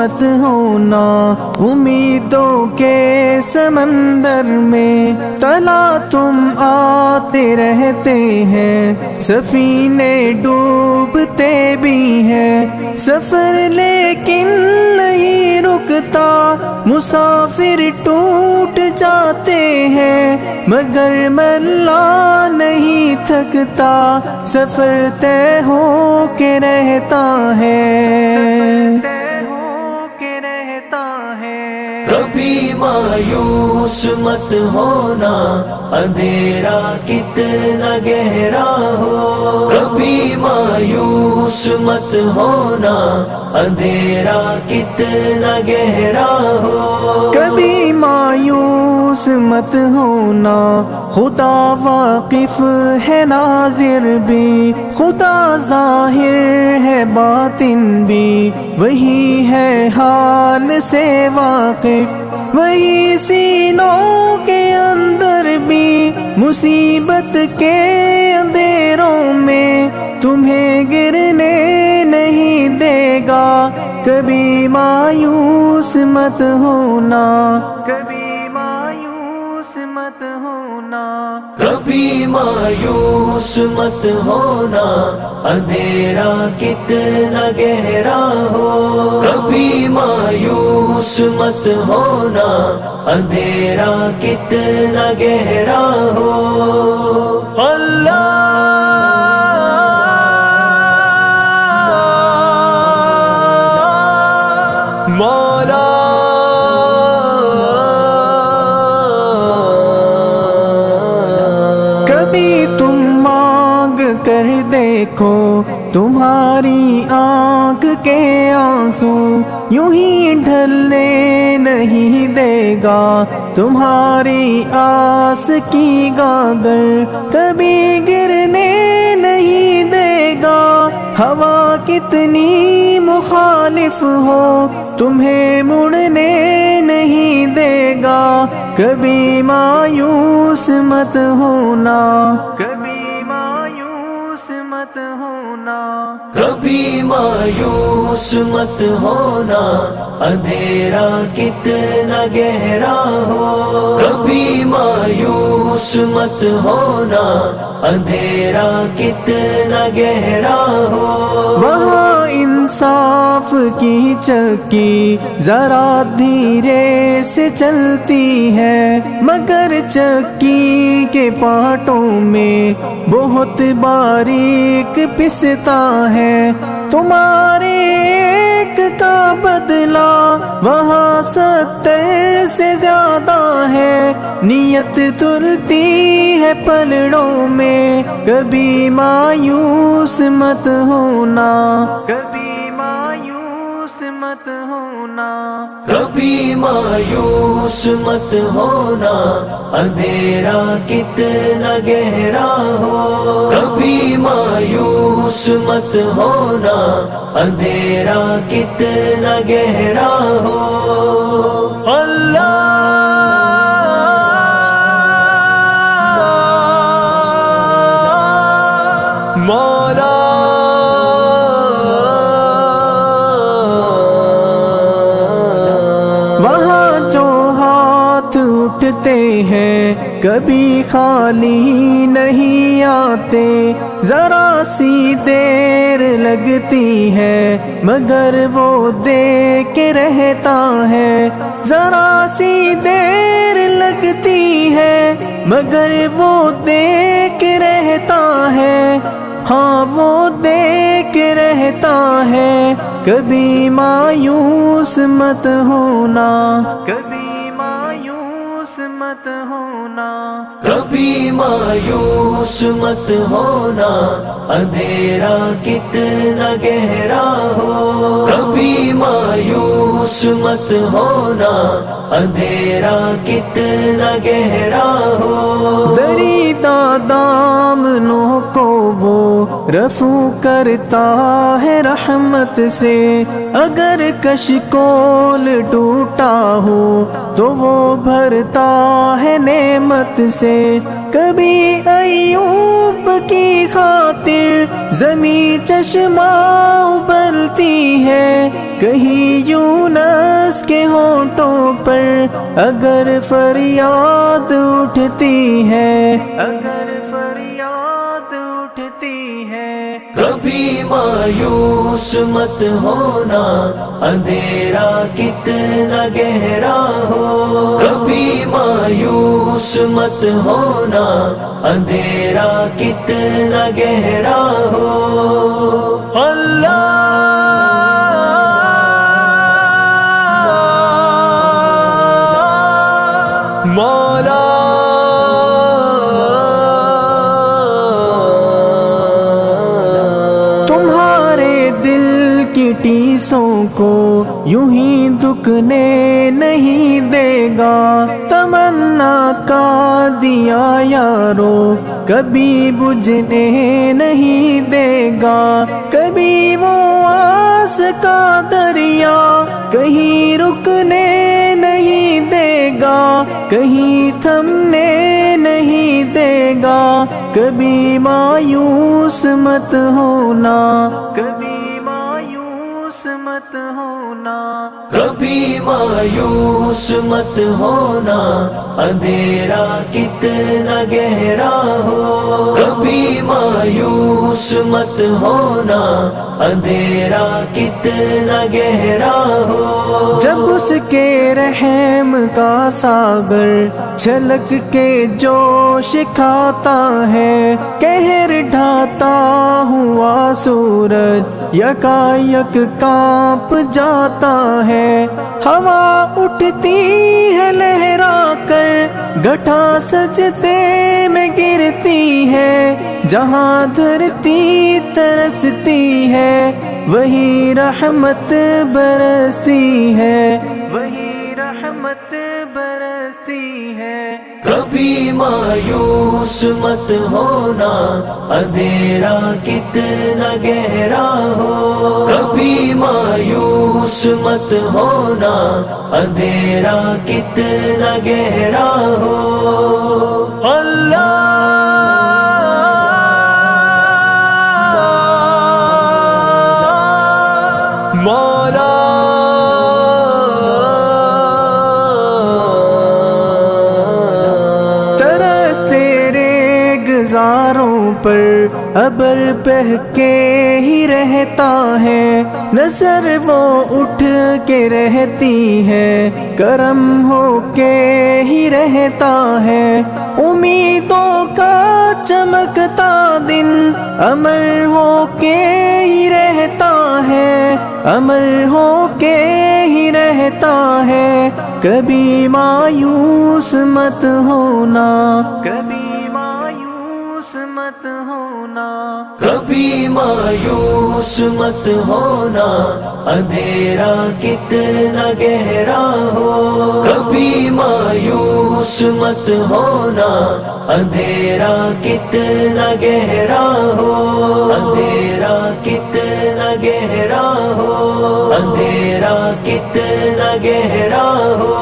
مت ہونا امیدوں کے سمندر میں، تلا تم آتے رہتے ہیں، سفینے ڈوبتے بھی ہیں، سفر لیکن نہیں رکتا، مسافر ٹوٹ جاتے ہیں، مگر ملا نہیں تھکتا، سفر طے ہو کے رہتا ہے، کبھی مایوس مت ہونا، اندھیرا کتنا گہرا ہو، کبھی مایوس مت ہونا، اندھیرا کتنا گہرا ہو، کبھی مایوس مت ہونا، خدا واقف ہے ناظر بھی، خدا ظاہر ہے باطن بھی، وہی ہے حال سے واقف، وہی سینوں کے اندر بھی، مصیبت کے اندھیروں میں تمہیں گرنے نہیں دے گا، کبھی مایوس مت ہونا، کبھی مایوس مت ہونا، کبھی مایوس مت ہونا، اندھیرا کتنا گہرا ہو، کبھی مایوس مت ہونا، اندھیرا کتنا گہرا ہو، اللہ مولا کبھی تم مانگ کر دیکھو، تمہاری آنکھ کے آنسو یوں ہی ڈھلنے نہیں دے گا، تمہاری آس کی گاگر کبھی گرنے نہیں دے گا، ہوا کتنی مخالف ہو تمہیں مڑنے نہیں دے گا، کبھی مایوس مت ہونا، کبھی مایوس مت ہونا، کبھی مایوس مت ہونا، اندھیرا کتنا گہرا ہو، کبھی مایوس مت ہونا، اندھیرا کتنا گہرا ہو، وہاں انصاف کی چکی ذرا دھیرے سے چلتی ہے، مگر چکی کے پارٹوں میں بہت باریک پستا ہے، تمہارے ایک کا بدلہ وہاں 70 سے زیادہ ہے، نیت تلتی ہے پلڑوں میں، کبھی مایوس مت ہونا، کبھی مایوس مت ہونا، کبھی مایوس مت ہونا، اندھیرا کتنا گہرا ہو، کبھی مایوس مت ہونا، اندھیرا کتنا گہرا ہو، اللہ مولا وہاں جو ہاتھ اٹھتے ہیں کبھی خالی نہیں آتے، ذرا سی دیر لگتی ہے مگر وہ دے کے رہتا ہے، ذرا سی دیر لگتی ہے مگر وہ دے کے رہتا ہے، ہاں وہ دے کے رہتا ہے، کبھی مایوس مت ہونا، کبھی مایوس مت ہونا، کبھی مایوس مت ہونا، اندھیرا کتنا گہرا ہو، کبھی مایوس مت ہونا، اندھیرا کتنا گہرا ہو، دریدہ دامنوں کو وہ رفو کرتا ہے رحمت سے، اگر کشکول ٹوٹا ہو تو وہ بھرتا ہے نعمت سے، کبھی ایوب کی خاطر زمیں چشمہ ابلتی ہے، کہیں یونس کے ہونٹوں پر اگر فریاد اٹھتی ہے، اگر فریاد اٹھتی ہے، کبھی مایوس مت ہونا اندھیرا کتنا گہرا ہو، کبھی مایوس مت ہونا اندھیرا کتنا گہرا ہو۔ اللہ مولا تمہارے دل کی ٹیسوں کو یوں ہی دکنے نہیں دے گا، تمنا کا دیا یارو کبھی بجھنے نہیں دے گا، کبھی وہ آس کا دریا کہیں رکنے نہیں دے گا، کہیں تھمنے نہیں دے گا، کبھی مایوس مت ہونا، کبھی مایوس مت ہونا، کبھی مایوس مت ہونا اندھیرا کتنا گہرا ہو، کبھی مایوس مت ہونا اندھیرا کتنا گہرا ہو۔ جب اس کے رحم کا ساگر چھلک کے جوش کھاتا ہے، قہر ڈھاتا ہوا سورج یکایک کانپ جاتا ہے، ہوا اٹھتی ہے لہرا کر گٹھا سجدے میں گرتی ہے، جہاں دھرتی ترستی ہے وہی رحمت برستی ہے، وہی رحمت برستی ہے۔ کبھی مایوس مت ہونا اندھیرا کتنا گہرا ہو، کبھی مایوس مت ہونا اندھیرا کتنا گہرا ہو۔ اللہ مولا ترس تیرے گزاروں پر ابر بہہ کے ہی رہتا ہے، نظر وہ اٹھ کے رہتی ہے، کرم ہو کے ہی رہتا ہے، امیدوں کا چمکتا دن امر ہو کے ہی رہتا ہے، امر ہو کے ہی رہتا ہے، کبھی مایوس مت ہونا، کبھی مایوس مت ہونا، کبھی مایوس مت ہونا اندھیرا کتنا گہرا ہو، کبھی مایوس مت ہونا اندھیرا کتنا گہرا ہو، اندھیرا کتنا گہرا ہو، اندھیرا کتنا گہرا ہو۔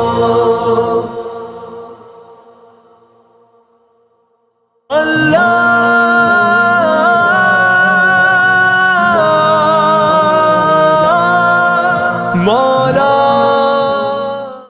اللہ مولا